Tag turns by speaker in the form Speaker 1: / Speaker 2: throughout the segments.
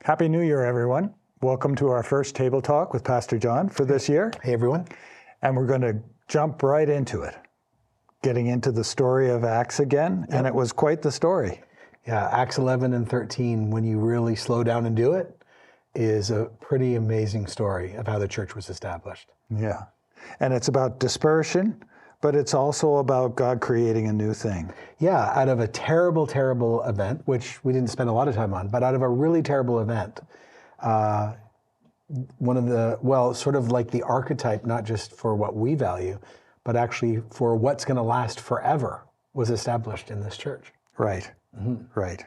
Speaker 1: Happy New Year, everyone. Welcome to our first table talk with Pastor Jon for this year.
Speaker 2: Hey, everyone.
Speaker 1: And we're going to jump right into it, getting into the story of Acts again. Yep. And it was quite the story.
Speaker 2: Yeah, Acts 11 and 13, when you really slow down and do it, is a pretty amazing story of how the church was established.
Speaker 1: Yeah. And it's about dispersion, but it's also about God creating a new thing.
Speaker 2: Yeah, out of a terrible, terrible event, which we didn't spend a lot of time on, but out of a really terrible event, sort of like the archetype, not just for what we value, but actually for what's going to last forever, was established in this church.
Speaker 1: Right, right.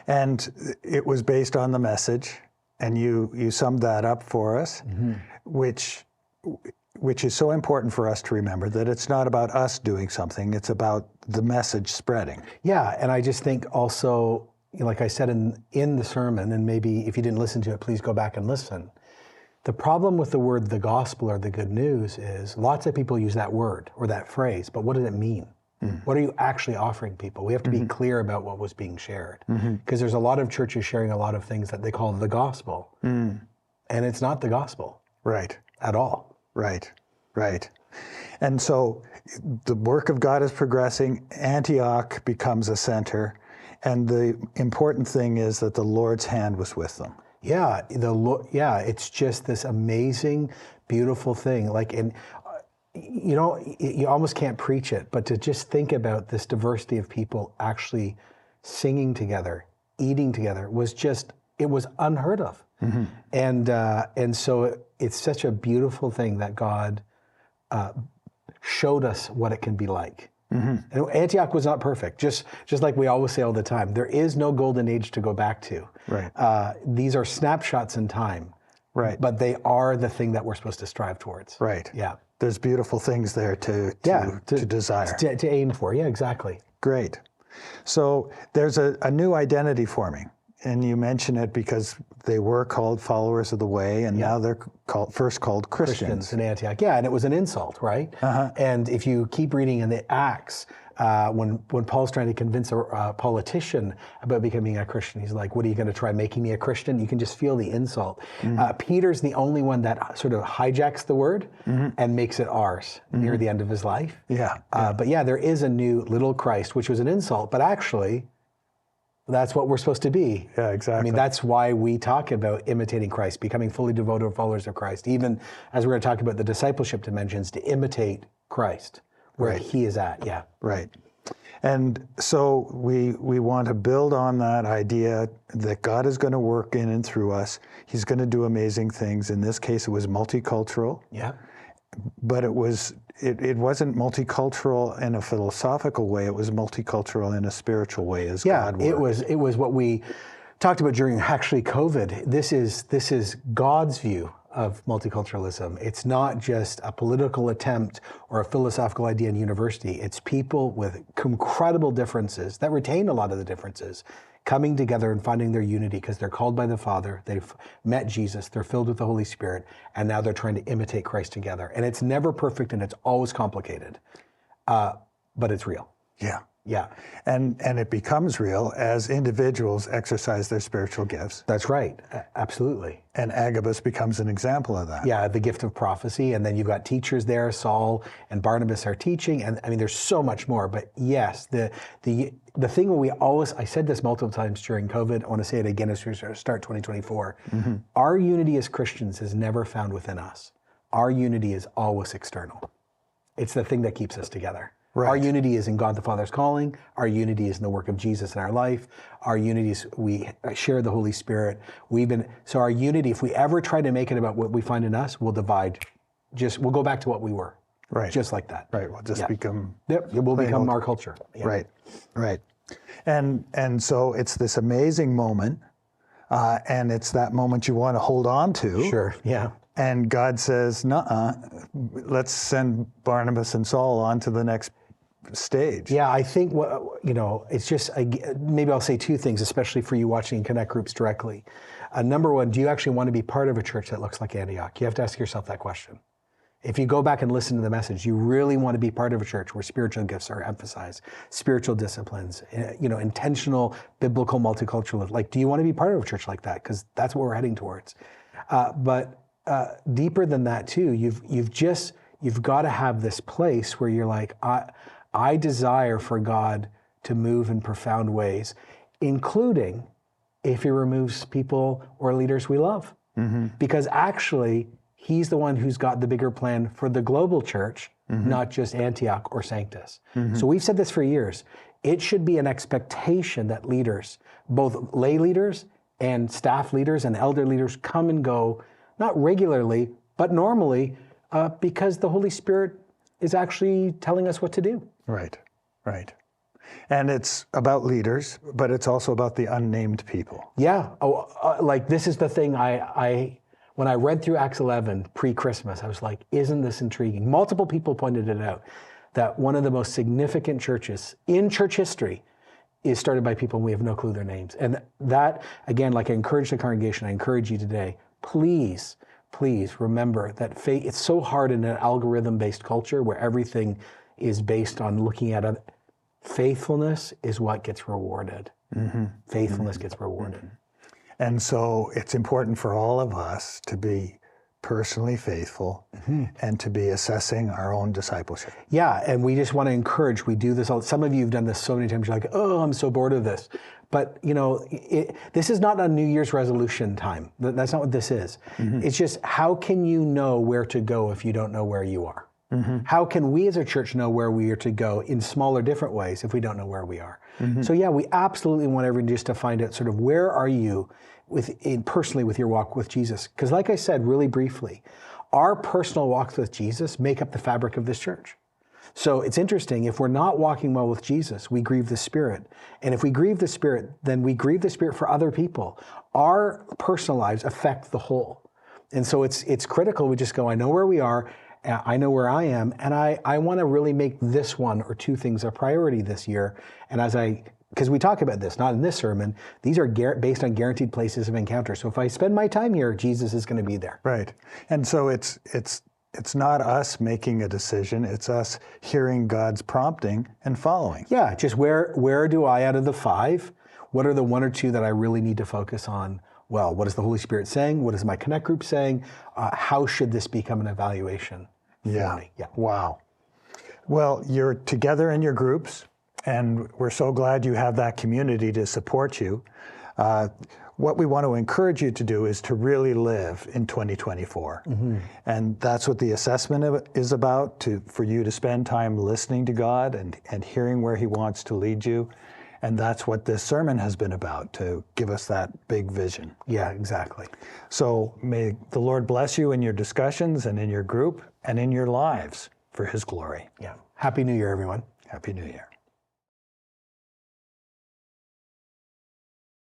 Speaker 1: And it was based on the message, and you summed that up for us, which is so important for us to remember, that it's not about us doing something, it's about the message spreading.
Speaker 2: Yeah, and I just think also, like I said in the sermon, and maybe if you didn't listen to it, please go back and listen. The problem with the word the gospel or the good news is lots of people use that word or that phrase, but what does it mean? What are you actually offering people? We have to be clear about what was being shared, because there's a lot of churches sharing a lot of things that they call the gospel, and it's not the gospel.
Speaker 1: Right.
Speaker 2: At all.
Speaker 1: Right, right. And so the work of God is progressing. Antioch becomes a center. And the important thing is that the Lord's hand was with them.
Speaker 2: Yeah, it's just this amazing, beautiful thing. You almost can't preach it, but to just think about this diversity of people actually singing together, eating together, it was unheard of. And so it's such a beautiful thing that God showed us what it can be like. And Antioch was not perfect, just like we always say all the time. There is no golden age to go back to.
Speaker 1: Right.
Speaker 2: These are snapshots in time.
Speaker 1: Right.
Speaker 2: But they are the thing that we're supposed to strive towards.
Speaker 1: Right.
Speaker 2: Yeah.
Speaker 1: There's beautiful things there to desire.
Speaker 2: To aim for. Yeah, exactly.
Speaker 1: Great. So there's a new identity forming. And you mention it because they were called followers of the way, and now they're first called Christians.
Speaker 2: In Antioch. Yeah, and it was an insult, right? And if you keep reading in the Acts, when Paul's trying to convince a politician about becoming a Christian, he's like, what are you going to try making me a Christian? You can just feel the insult. Peter's the only one that sort of hijacks the word and makes it ours near the end of his life.
Speaker 1: Yeah.
Speaker 2: But yeah, there is a new little Christ, which was an insult, but actually, that's what we're supposed to be.
Speaker 1: Yeah, exactly.
Speaker 2: I mean, that's why we talk about imitating Christ, becoming fully devoted followers of Christ, even as we're going to talk about the discipleship dimensions, to imitate Christ where he is at. Yeah.
Speaker 1: Right. And so we want to build on that idea that God is going to work in and through us. He's going to do amazing things. In this case, it was multicultural.
Speaker 2: Yeah.
Speaker 1: But it wasn't multicultural in a philosophical way. It was multicultural in a spiritual way, as God worked.
Speaker 2: It was what we talked about during actually COVID. This is God's view of multiculturalism. It's not just a political attempt or a philosophical idea in university. It's people with incredible differences that retain a lot of the differences, coming together and finding their unity because they're called by the Father, they've met Jesus, they're filled with the Holy Spirit, and now they're trying to imitate Christ together. And it's never perfect and it's always complicated, but it's real.
Speaker 1: Yeah.
Speaker 2: Yeah.
Speaker 1: And it becomes real as individuals exercise their spiritual gifts.
Speaker 2: That's right. Absolutely.
Speaker 1: And Agabus becomes an example of that.
Speaker 2: Yeah, the gift of prophecy. And then you've got teachers there. Saul and Barnabas are teaching. And I mean, there's so much more. But yes, the thing I said this multiple times during COVID. I want to say it again as we start 2024. Our unity as Christians is never found within us. Our unity is always external. It's the thing that keeps us together. Right. Our unity is in God the Father's calling. Our unity is in the work of Jesus in our life. Our unity is we share the Holy Spirit. So our unity, if we ever try to make it about what we find in us, we'll divide. We'll go back to what we were.
Speaker 1: Right.
Speaker 2: Just like that.
Speaker 1: Right. We'll just become.
Speaker 2: Yep. It will become our culture. Yeah.
Speaker 1: Right. Right. And so it's this amazing moment, and it's that moment you want to hold on to.
Speaker 2: Sure. Yeah.
Speaker 1: And God says, "Nuh-uh, let's send Barnabas and Saul on to the next stage."
Speaker 2: Yeah, I think it's just maybe I'll say two things, especially for you watching Connect groups directly. Number one, do you actually want to be part of a church that looks like Antioch? You have to ask yourself that question. If you go back and listen to the message, you really want to be part of a church where spiritual gifts are emphasized, spiritual disciplines, intentional biblical multicultural. Like, do you want to be part of a church like that? Because that's what we're heading towards. But deeper than that too, you've got to have this place where you're like, I desire for God to move in profound ways, including if he removes people or leaders we love. Mm-hmm. Because actually, he's the one who's got the bigger plan for the global church, mm-hmm. not just Antioch or Sanctus. Mm-hmm. So we've said this for years. It should be an expectation that leaders, both lay leaders and staff leaders and elder leaders, come and go, not regularly, but normally, because the Holy Spirit is actually telling us what to do.
Speaker 1: Right, right. And it's about leaders, but it's also about the unnamed people.
Speaker 2: Yeah. Like this is the thing when I read through Acts 11 pre-Christmas, I was like, isn't this intriguing? Multiple people pointed it out, that one of the most significant churches in church history is started by people we have no clue their names. And that, again, like I encourage the congregation, I encourage you today, please remember that faith, it's so hard in an algorithm-based culture where everything is based on looking at it. Faithfulness is what gets rewarded. Mm-hmm. Faithfulness gets rewarded. Mm-hmm.
Speaker 1: And so it's important for all of us to be personally faithful mm-hmm. and to be assessing our own discipleship.
Speaker 2: Yeah, and we just want to encourage, we do this all, some of you have done this so many times, you're like, oh, I'm so bored of this. But, this is not a New Year's resolution time. That's not what this is. Mm-hmm. It's just, how can you know where to go if you don't know where you are? Mm-hmm. How can we as a church know where we are to go in smaller, different ways if we don't know where we are? Mm-hmm. So yeah, we absolutely want everyone just to find out sort of where are you personally with your walk with Jesus? Because like I said, really briefly, our personal walks with Jesus make up the fabric of this church. So it's interesting, if we're not walking well with Jesus, we grieve the Spirit. And if we grieve the Spirit, then we grieve the Spirit for other people. Our personal lives affect the whole. And so it's critical we just go, I know where we are, I know where I am, and I want to really make this one or two things a priority this year. And because we talk about this, not in this sermon, these are based on guaranteed places of encounter. So if I spend my time here, Jesus is going to be there.
Speaker 1: Right. And so it's not us making a decision, it's us hearing God's prompting and following.
Speaker 2: Yeah, just where do I, out of the 5, what are the 1 or 2 that I really need to focus on? Well, what is the Holy Spirit saying? What is my Connect group saying? How should this become an evaluation?
Speaker 1: Yeah. Wow. Well, you're together in your groups, and we're so glad you have that community to support you. What we want to encourage you to do is to really live in 2024. Mm-hmm. And that's what the assessment is about, for you to spend time listening to God and hearing where he wants to lead you. And that's what this sermon has been about, to give us that big vision.
Speaker 2: Yeah, exactly.
Speaker 1: So may the Lord bless you in your discussions and in your group and in your lives for his glory.
Speaker 2: Yeah. Happy New Year, everyone.
Speaker 1: Happy New Year.